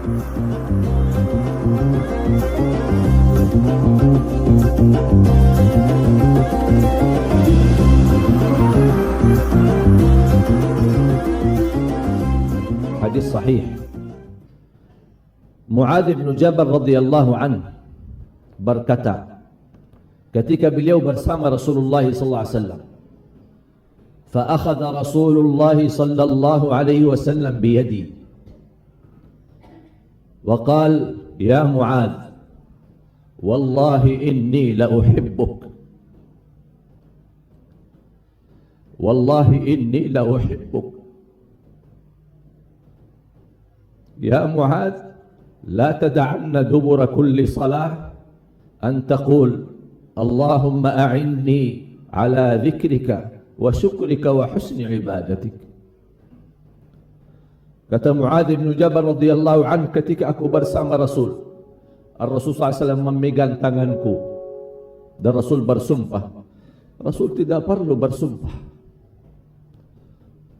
Hadis sahih. Muadz bin Jabal radhiyallahu anhu berkata, ketika beliau bersama Rasulullah sallallahu alaihi wasallam, fa akhadha Rasulullah sallallahu alaihi wasallam bi yadi wa qala ya Muadz, wallahi inni la uhibbuk, wallahi inni la uhibbuk. يا معاذ لا تدعن دبر كل صلاة أن تقول اللهم أعني على ذكرك وشكرك وحسن عبادتك. Kata Muadz bin Jabal radhiyallahu anhu, ketika aku bersama Rasul, Rasul SAW memegang tanganku dan Rasul bersumpah. Rasul tidak perlu bersumpah,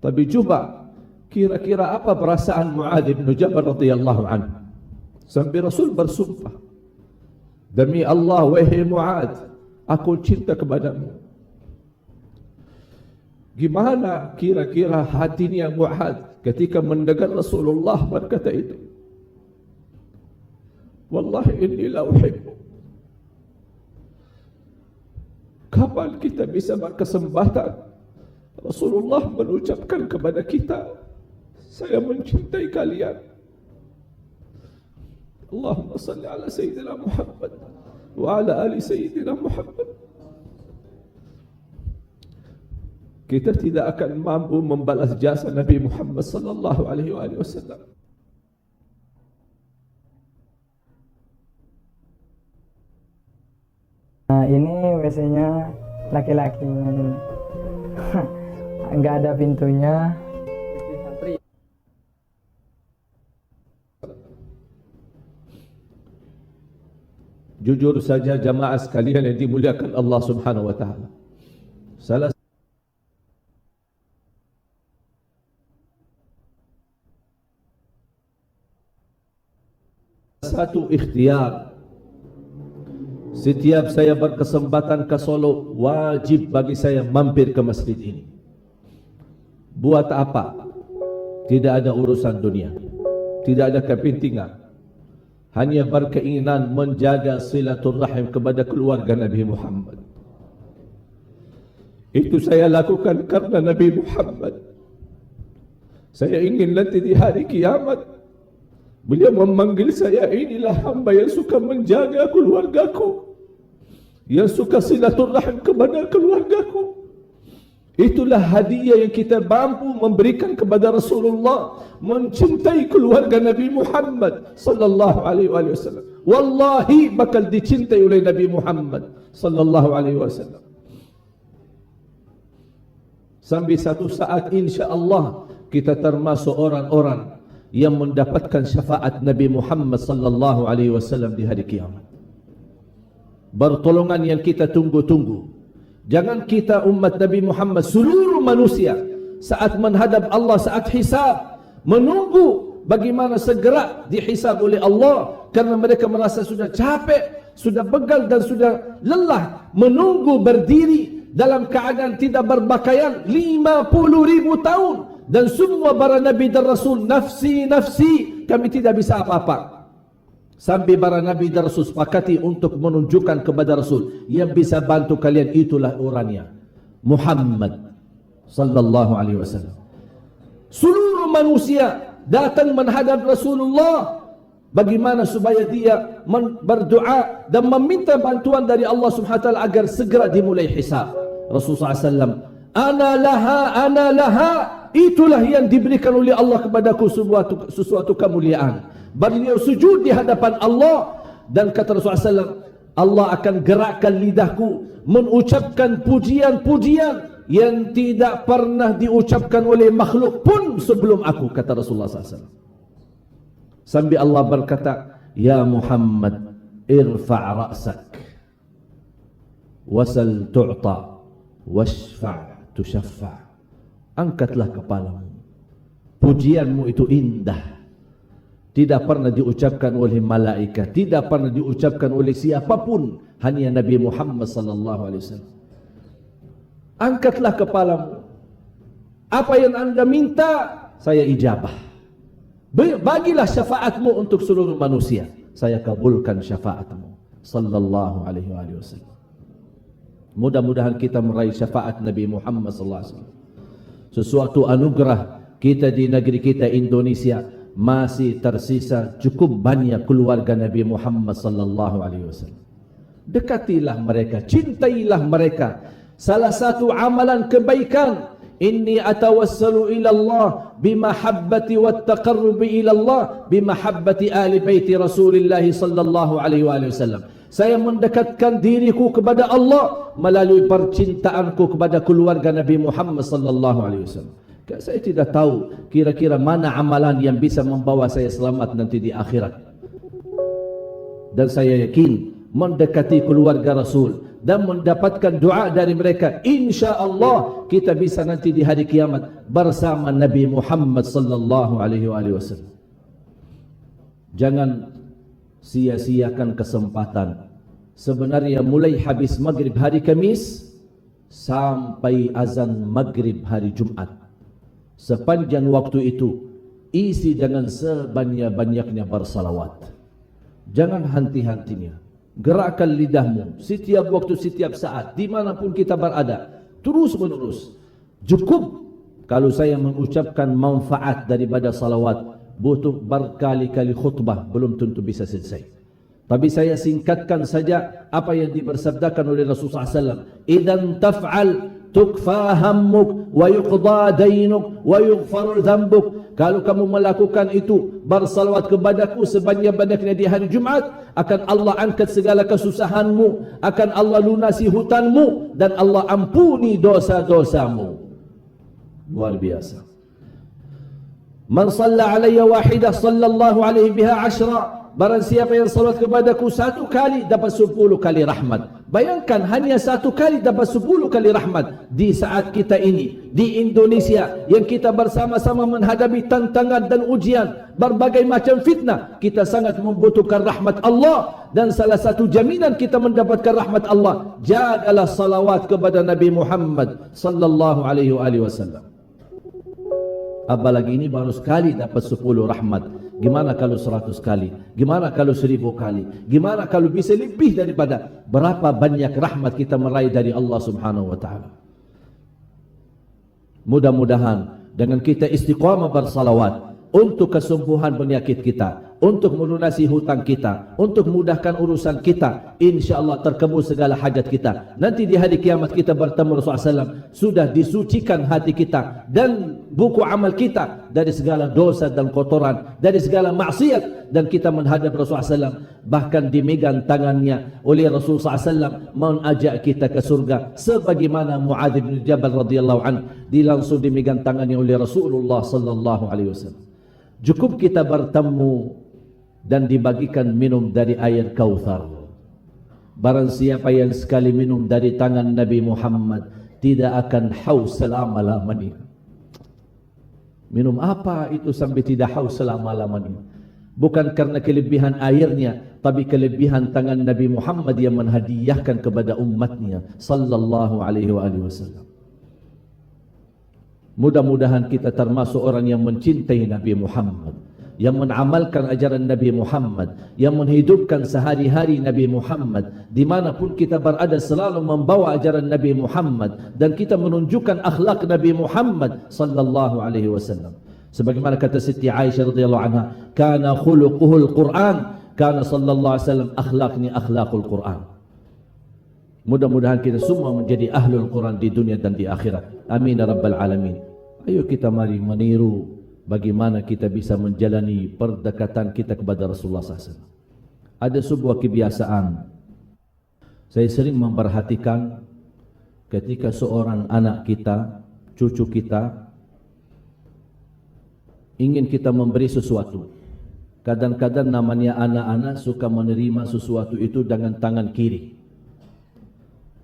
tapi coba kira-kira apa perasaan Muadz bin Jabal radhiyallahu anhu sampai Rasul bersumpah, demi Allah wahai Muadz, aku cinta kepadamu. Gimana kira-kira hatinya Muadz ketika mendengar Rasulullah berkata itu? Wallahi inni la uhibbu. Kapan kita bisa berkesempatan Rasulullah mengucapkan kepada kita, saya mencintai kalian. Allahumma salli ala Sayyidina Muhammad wa ala ali Sayyidina Muhammad. Kita tidak akan mampu membalas jasa Nabi Muhammad sallallahu alaihi wasallam. Nah, ini WC-nya laki-laki. Enggak ada pintunya. Jujur saja jamaah sekalian yang dimuliakan Allah Subhanahu wa taala, salah satu ikhtiar, setiap saya berkesempatan ke Solo, wajib bagi saya mampir ke masjid ini. Buat apa? Tidak ada urusan dunia, tidak ada kepentingan, hanya berkeinginan menjaga silaturahim kepada keluarga Nabi Muhammad. Itu saya lakukan karena Nabi Muhammad. Saya ingin nanti di hari kiamat beliau memanggil saya, inilah hamba yang suka menjaga keluargaku, yang suka silaturahim kepada keluargaku. Itulah hadiah yang kita mampu memberikan kepada Rasulullah, mencintai keluarga Nabi Muhammad sallallahu alaihi wasallam. Wallahi bakal dicintai oleh Nabi Muhammad sallallahu alaihi wasallam. Sampai satu saat insya-Allah kita termasuk orang-orang yang mendapatkan syafaat Nabi Muhammad sallallahu alaihi wasallam di hari kiamat. Pertolongan yang kita tunggu-tunggu. Jangan kita umat Nabi Muhammad, seluruh manusia saat menghadap Allah, saat hisab, menunggu bagaimana segera dihisab oleh Allah, karena mereka merasa sudah capek, sudah begal dan sudah lelah menunggu berdiri dalam keadaan tidak berpakaian 50.000 tahun, dan semua para nabi dan rasul, nafsi nafsi, kami tidak bisa apa-apa. Sampai para nabi dan rasul sepakati untuk menunjukkan kepada Rasul, yang bisa bantu kalian itulah orangnya, Muhammad sallallahu alaihi wasallam. Seluruh manusia datang menghadap Rasulullah, bagaimana supaya dia berdoa dan meminta bantuan dari Allah Subhanahu wa taala agar segera dimulai hisab. Rasulullah SAW, ana laha, itulah yang diberikan oleh Allah kepadaku sesuatu kemuliaan. Beliau sujud di hadapan Allah, dan kata Rasulullah SAW, Allah akan gerakkan lidahku mengucapkan pujian-pujian yang tidak pernah diucapkan oleh makhluk pun sebelum aku, kata Rasulullah SAW. Sampai Allah berkata, ya Muhammad, irfa' ra'sak, wasal tu'ta, washfa' tushaffa'. Angkatlah kepalamu, pujianmu itu indah, Tidak pernah diucapkan oleh malaikat, tidak pernah diucapkan oleh siapapun, hanya Nabi Muhammad sallallahu alaihi wasallam. Angkatlah kepalamu. Apa yang anda minta, saya ijabah. Bagilah syafaatmu untuk seluruh manusia, saya kabulkan syafaatmu. Sallallahu alaihi wasallam. Mudah-mudahan kita meraih syafaat Nabi Muhammad sallallahu alaihi wasallam. Sesuatu anugerah kita di negeri kita Indonesia, masih tersisa cukup banyak keluarga Nabi Muhammad sallallahu alaihi wasallam. Dekatilah mereka, cintailah mereka. Salah satu amalan kebaikan, inni atawassalu ila Allah bimahabbati wattaqarrubi ila Allah bimahabbati ahli baiti Rasulillah sallallahu alaihi wasallam. Saya mendekatkan diriku kepada Allah melalui percintaanku kepada keluarga Nabi Muhammad sallallahu alaihi wasallam. Saya tidak tahu kira-kira mana amalan yang bisa membawa saya selamat nanti di akhirat. Dan saya yakin mendekati keluarga Rasul dan mendapatkan doa dari mereka, insya Allah kita bisa nanti di hari kiamat bersama Nabi Muhammad sallallahu alaihi wasallam. Jangan sia-siakan kesempatan. Sebenarnya mulai habis maghrib hari Kamis sampai azan maghrib hari Jumat, sepanjang waktu itu isi dengan sebanyak-banyaknya bersalawat. Jangan henti-hentinya. Gerakkan lidahmu setiap waktu, setiap saat, dimanapun kita berada, terus menerus. Cukup kalau saya mengucapkan manfaat daripada salawat, butuh berkali-kali khutbah belum tentu bisa selesai. Tapi saya singkatkan saja apa yang dibersabdakan oleh Rasulullah SAW. Idan taf'al tukfa hammuk wa yuqda dainuk wa yughfar dhanbuk. Kalau kamu melakukan itu, bersalawat kepadaku sebanyak-banyaknya di hari Jumat, akan Allah angkat segala kesusahanmu, akan Allah lunasi hutangmu, dan Allah ampuni dosa-dosamu. Luar biasa. Man shalla alayya wahidah sallallahu alaihi biha 10. Barang siapa yang salat kepadaku satu kali dapat 10 kali rahmat. Bayangkan hanya satu kali dapat 10 kali rahmat. Di saat kita ini di Indonesia yang kita bersama-sama menghadapi tantangan dan ujian, berbagai macam fitnah, kita sangat membutuhkan rahmat Allah. Dan salah satu jaminan kita mendapatkan rahmat Allah, jagalah salawat kepada Nabi Muhammad sallallahu alaihi wasallam. Apalagi ini baru sekali dapat 10 rahmat. Gimana kalau 100 kali? Gimana kalau 1000 kali? Gimana kalau bisa lebih daripada? Berapa banyak rahmat kita meraih dari Allah subhanahu wa ta'ala. Mudah-mudahan dengan kita istiqamah bersalawat untuk kesembuhan penyakit kita, untuk melunasi hutang kita, untuk mudahkan urusan kita, insyaAllah terkabul segala hajat kita. Nanti di hari kiamat kita bertemu Rasulullah SAW, sudah disucikan hati kita dan buku amal kita dari segala dosa dan kotoran, dari segala maksiat, dan kita menghadap Rasulullah SAW, bahkan dimegang tangannya oleh Rasulullah SAW mengajak kita ke surga, sebagaimana Muadz bin Jabal radhiyallahu anhu langsung dimegang tangannya oleh Rasulullah sallallahu alaihi wasallam. Cukup kita bertemu dan dibagikan minum dari air Kautsar. Barang siapa yang sekali minum dari tangan Nabi Muhammad tidak akan haus selama-lamanya. Minum apa itu sampai tidak haus selama-lamanya? Bukan karena kelebihan airnya, tapi kelebihan tangan Nabi Muhammad yang menhadiahkan kepada umatnya sallallahu alaihi wasallam. Mudah-mudahan kita termasuk orang yang mencintai Nabi Muhammad, yang mengamalkan ajaran Nabi Muhammad, yang menghidupkan sehari-hari Nabi Muhammad, dimanapun kita berada selalu membawa ajaran Nabi Muhammad, dan kita menunjukkan akhlak Nabi Muhammad sallallahu alaihi wasallam. Sebagaimana kata Siti Aisyah radhiyallahu anha, kana khuluquhul Quran, kana sallallahu alaihi wasallam akhlaqni akhlaqul Quran. Mudah-mudahan kita semua menjadi ahlul Quran di dunia dan di akhirat. Amin ya rabbal alamin. Ayo kita mari meniru bagaimana kita bisa menjalani perdekatan kita kepada Rasulullah SAW. Ada sebuah kebiasaan, saya sering memperhatikan ketika seorang anak kita, cucu kita, ingin kita memberi sesuatu. Kadang-kadang namanya anak-anak suka menerima sesuatu itu dengan tangan kiri.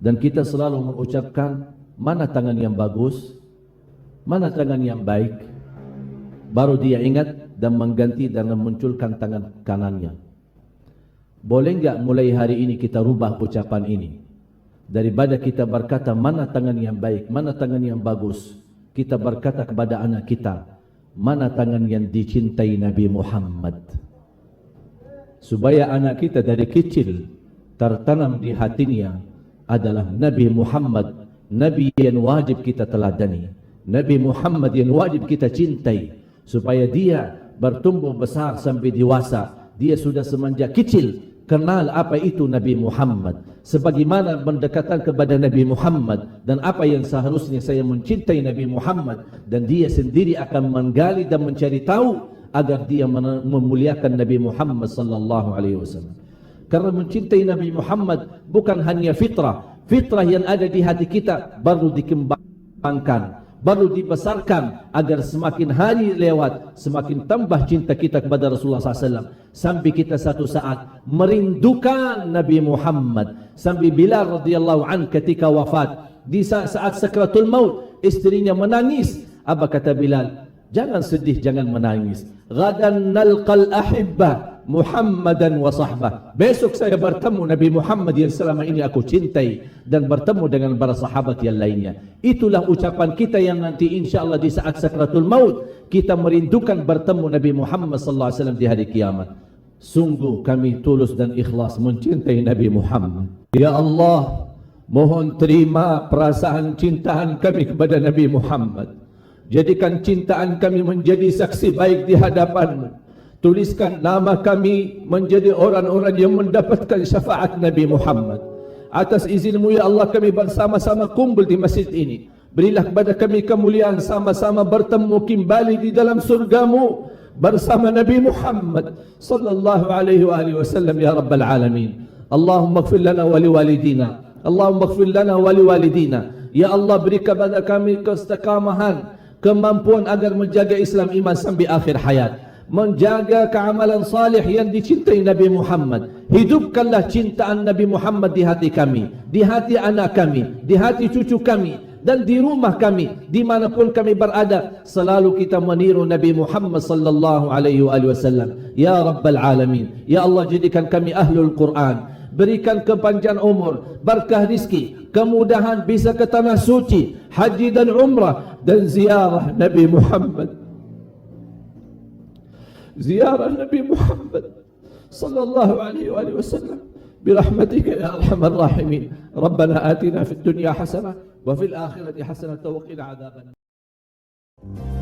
Dan kita selalu mengucapkan, mana tangan yang bagus, mana tangan yang baik. baru dia ingat dan mengganti dan memunculkan tangan kanannya. Boleh enggak mulai hari ini kita rubah ucapan ini? Daripada kita berkata mana tangan yang baik, mana tangan yang bagus, kita berkata kepada anak kita, mana tangan yang dicintai Nabi Muhammad. Supaya anak kita dari kecil tertanam di hatinya adalah Nabi Muhammad, Nabi yang wajib kita teladani, Nabi Muhammad yang wajib kita cintai. Supaya dia bertumbuh besar sampai dewasa, dia sudah semenjak kecil kenal apa itu Nabi Muhammad, sebagaimana pendekatan kepada Nabi Muhammad dan apa yang seharusnya saya mencintai Nabi Muhammad, dan dia sendiri akan menggali dan mencari tahu agar dia memuliakan Nabi Muhammad sallallahu alaihi wasallam. Karena mencintai Nabi Muhammad bukan hanya fitrah, fitrah yang ada di hati kita baru dikembangkan, baru dibesarkan agar semakin hari lewat semakin tambah cinta kita kepada Rasulullah SAW, sampai kita satu saat merindukan Nabi Muhammad. Sampai Bilal radhiyallahu an ketika wafat, di saat sakratul maut, istrinya menangis. Apa kata Bilal? Jangan sedih, jangan menangis. Ghadan nalqal ahibba Muhammadan wa sahbah. Besok saya bertemu Nabi Muhammad yang selama ini aku cintai, dan bertemu dengan para sahabat yang lainnya. Itulah ucapan kita yang nanti insyaAllah di saat sakratul maut kita merindukan bertemu Nabi Muhammad sallallahu alaihi wasallam di hari kiamat. Sungguh kami tulus dan ikhlas mencintai Nabi Muhammad. Ya Allah, mohon terima perasaan cintaan kami kepada Nabi Muhammad. Jadikan cintaan kami menjadi saksi baik di hadapan-Mu. Tuliskan nama kami menjadi orang-orang yang mendapatkan syafaat Nabi Muhammad. Atas izin-Mu ya Allah, kami bersama-sama kumpul di masjid ini. Berilah kepada kami kemuliaan sama-sama bertemu kembali di dalam surga-Mu bersama Nabi Muhammad sallallahu alaihi wasallam ya rabbal alamin. Allahumma ighfir lana wa liwalidina. Allahumma ighfir lana wa liwalidina. Ya Allah, beri kepada kami keistiqamahan, kemampuan agar menjaga Islam iman sampai akhir hayat, menjaga keamalan salih yang dicintai Nabi Muhammad. Hidupkanlah cintaan Nabi Muhammad di hati kami, di hati anak kami, di hati cucu kami, dan di rumah kami, dimanapun kami berada. Selalu kita meniru Nabi Muhammad sallallahu alaihi wasallam. Ya Rabbal Alamin, ya Allah, jadikan kami ahlul Quran. Berikan kepanjangan umur, berkah rizki, kemudahan bisa ke tanah suci, haji dan umrah, dan ziarah Nabi Muhammad. زيارة النبي محمد صلى الله عليه وآله وسلم برحمتك يا أرحم الراحمين. ربنا آتنا في الدنيا حسنة وفي الآخرة حسنة وقنا عذاب النار.